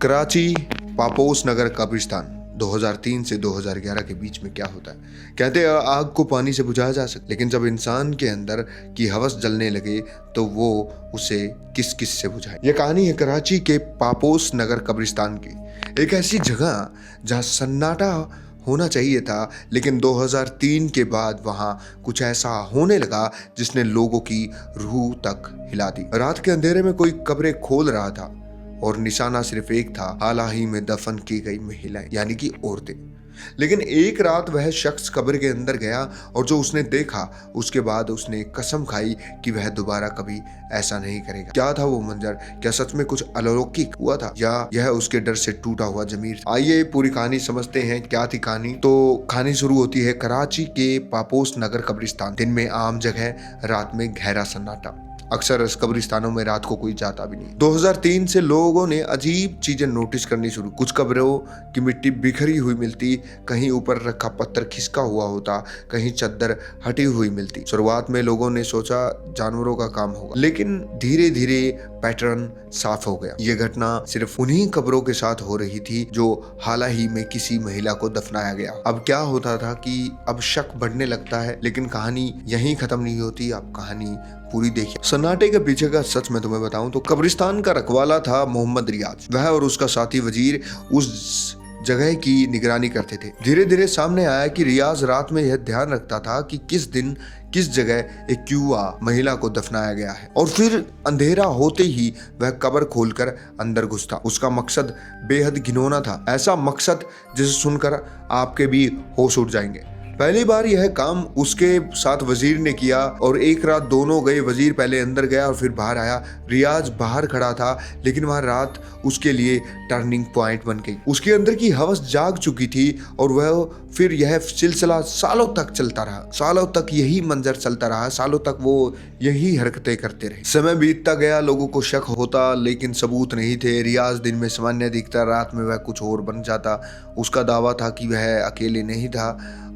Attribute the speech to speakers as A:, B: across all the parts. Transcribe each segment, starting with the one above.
A: Karachi Paphos नगर कब्रिस्तान 2003 से 2011 के बीच में क्या होता है। कहते हैं आग को पानी से बुझाया जा सकता, लेकिन जब इंसान के अंदर की हवस जलने लगे तो वो उसे किस किस से बुझाए। यह कहानी है कराची के पापोस नगर कब्रिस्तान की, एक ऐसी जगह जहां सन्नाटा होना चाहिए था, लेकिन 2003 के बाद वहां कुछ ऐसा होने लगा जिसने लोगों की रूह तक हिला दी। रात के अंधेरे में कोई कब्रें खोल रहा था और निशाना सिर्फ एक था, हाल ही में दफन की गई महिलाएं यानी कि औरतें। लेकिन एक रात वह शख्स कब्र के अंदर गया और जो उसने देखा उसके बाद उसने कसम खाई कि वह दोबारा कभी ऐसा नहीं करेगा। क्या था वो मंजर? क्या सच में कुछ अलौकिक हुआ था या यह उसके डर से टूटा हुआ जमीर? आइए पूरी कहानी समझते हैं। क्या थी कहानी? तो कहानी शुरू होती है कराची के पापोस नगर कब्रिस्तान। दिन में आम जगह, रात में गहरा सन्नाटा। अक्सर इस कब्रिस्तानों में रात को कोई जाता भी नहीं। 2003 से लोगों ने अजीब चीजें नोटिस करनी शुरू। कुछ कब्रों की मिट्टी बिखरी हुई मिलती, कहीं ऊपर रखा पत्थर खिसका हुआ होता, कहीं चद्दर हटी हुई मिलती। शुरुआत में लोगों ने सोचा जानवरों का काम होगा, लेकिन धीरे धीरे पैटर्न साफ हो गया। ये घटना सिर्फ उन्हीं कब्रों के साथ हो रही थी जो हाल ही में किसी महिला को दफनाया गया। अब क्या होता था कि अब शक बढ़ने लगता है, लेकिन कहानी यहीं खत्म नहीं होती। आप कहानी पूरी देखिए। सन्नाटे के पीछे का सच मैं तुम्हें बताऊं तो कब्रिस्तान का रखवाला था मोहम्मद रियाज। वह और उसका साथी वजीर उस जगह की निगरानी करते थे। धीरे धीरे सामने आया कि रियाज रात में यह ध्यान रखता था कि किस दिन किस जगह एक युवा महिला को दफनाया गया है, और फिर अंधेरा होते ही वह कब्र खोलकर अंदर घुसता। उसका मकसद बेहद घिनौना था, ऐसा मकसद जिसे सुनकर आपके भी होश उड़ जाएंगे। पहली बार यह काम उसके साथ वजीर ने किया और एक रात दोनों गए। वजीर पहले अंदर गया और फिर बाहर आया। रियाज बाहर खड़ा था, लेकिन वह रात उसके लिए टर्निंग पॉइंट बन गई। उसके अंदर की हवस जाग चुकी थी और वह फिर यह सिलसिला सालों तक चलता रहा। सालों तक यही मंजर चलता रहा, सालों तक वो यही हरकतें करते रहे। समय बीतता गया, लोगों को शक होता, लेकिन सबूत नहीं थे। रियाज दिन में सामान्य दिखता, रात में वह कुछ और बन जाता। उसका दावा था कि वह अकेले नहीं था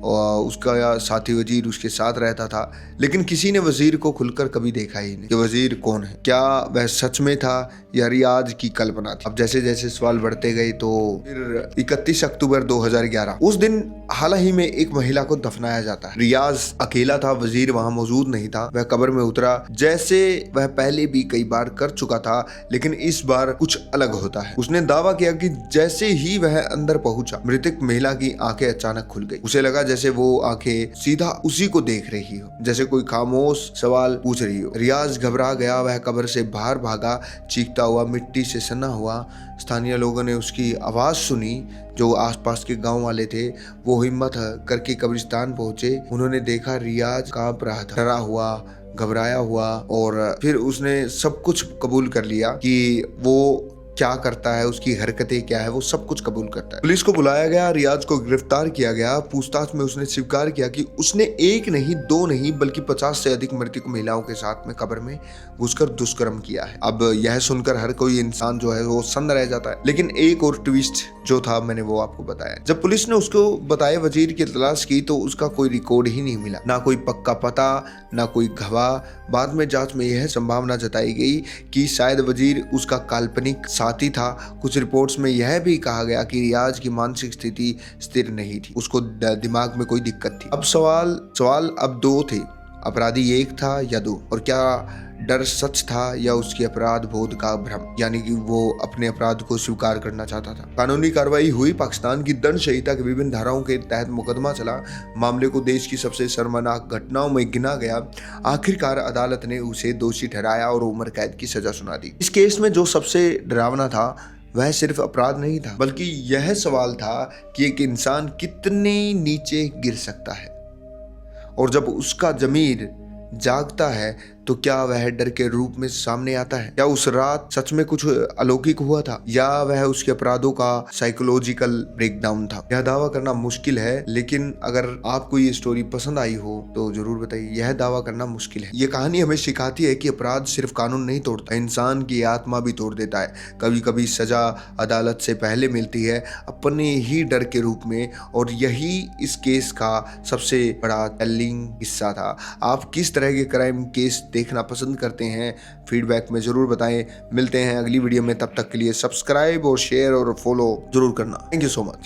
A: और उसका साथी वजीर उसके साथ रहता था, लेकिन किसी ने वजीर को खुलकर कभी देखा ही नहीं कि वजीर कौन है। क्या वह सच में था या रियाज की कल्पना थी? अब जैसे जैसे सवाल बढ़ते गए तो फिर 31 अक्टूबर 2011 उस दिन हाल ही में एक महिला को दफनाया जाता है। रियाज अकेला था, वजीर वहां मौजूद नहीं था। वह कब्र में उतरा जैसे वह पहले भी कई बार कर चुका था, लेकिन इस बार कुछ अलग होता है। उसने दावा किया कि जैसे ही वह अंदर पहुंचा, मृतक महिला की आंखें अचानक खुल गई। उसे लगा जैसे वो आंखें सीधा उसी को देख रही हो, जैसे कोई खामोश सवाल पूछ रही हो। रियाज घबरा गया, वह कब्र से बाहर भागा, चीखता हुआ, मिट्टी से सना हुआ। स्थानीय लोगों ने उसकी आवाज सुनी, जो आसपास के गांव वाले थे। वो हिम्मत करके कब्रिस्तान पहुंचे। उन्होंने देखा रियाज कांप रहा था, डरा हुआ, घबराया हुआ, और फिर उसने सब कुछ कबूल कर लिया कि वो क्या करता है, उसकी हरकतें क्या है, वो सब कुछ कबूल करता है। पुलिस को बुलाया गया, रियाज को गिरफ्तार किया गया। पूछताछ में उसने स्वीकार किया कि उसने एक नहीं, दो नहीं, बल्कि 50 से अधिक मृतक महिलाओं के साथ में कब्र में घुसकर दुष्कर्म किया है। अब यह सुनकर हर कोई इंसान जो है वो सन्न रह जाता है, लेकिन एक और ट्विस्ट जो था मैंने वो आपको बताया। जब पुलिस ने उसको बताए वजीर की तलाश की तो उसका कोई रिकॉर्ड ही नहीं मिला, ना कोई पक्का पता, ना कोई गवाह। बाद में जांच में यह संभावना जताई गई कि शायद वजीर उसका काल्पनिक साथी था। कुछ रिपोर्ट्स में यह भी कहा गया कि रियाज की मानसिक स्थिति स्थिर नहीं थी, उसको दिमाग में कोई दिक्कत थी। अब सवाल अब दो थे, अपराधी एक था या दो, और क्या डर सच था या उसके अपराध बोध का भ्रम, यानी कि वो अपने अपराध को स्वीकार करना चाहता था। कानूनी कार्रवाई हुई। पाकिस्तान की दंड संहिता के विभिन्न धाराओं के तहत मुकदमा चला। मामले को देश की सबसे शर्मनाक घटनाओं में गिना गया। आखिरकार अदालत ने उसे दोषी ठहराया और उम्र कैद की सजा सुना दी। इस केस में जो सबसे डरावना था वह सिर्फ अपराध नहीं था, बल्कि यह सवाल था कि एक इंसान कितने नीचे गिर सकता है, और जब उसका जमीर जागता है तो क्या वह डर के रूप में सामने आता है? क्या उस रात सच में कुछ अलौकिक हुआ था, या वह उसके अपराधों का साइकोलॉजिकल ब्रेकडाउन था? यह दावा करना मुश्किल है, लेकिन अगर आपको ये स्टोरी पसंद आई हो तो जरूर बताइए। यह दावा करना मुश्किल है। ये कहानी हमें सिखाती है कि अपराध सिर्फ कानून नहीं तोड़ता, इंसान की आत्मा भी तोड़ देता है। कभी कभी सजा अदालत से पहले मिलती है, अपने ही डर के रूप में, और यही इस केस का सबसे बड़ा टेलिंग हिस्सा था। आप किस तरह के क्राइम केस देखना पसंद करते हैं, फीडबैक में ज़रूर बताएं। मिलते हैं अगली वीडियो में, तब तक के लिए सब्सक्राइब और शेयर और फॉलो ज़रूर करना। Thank you so much.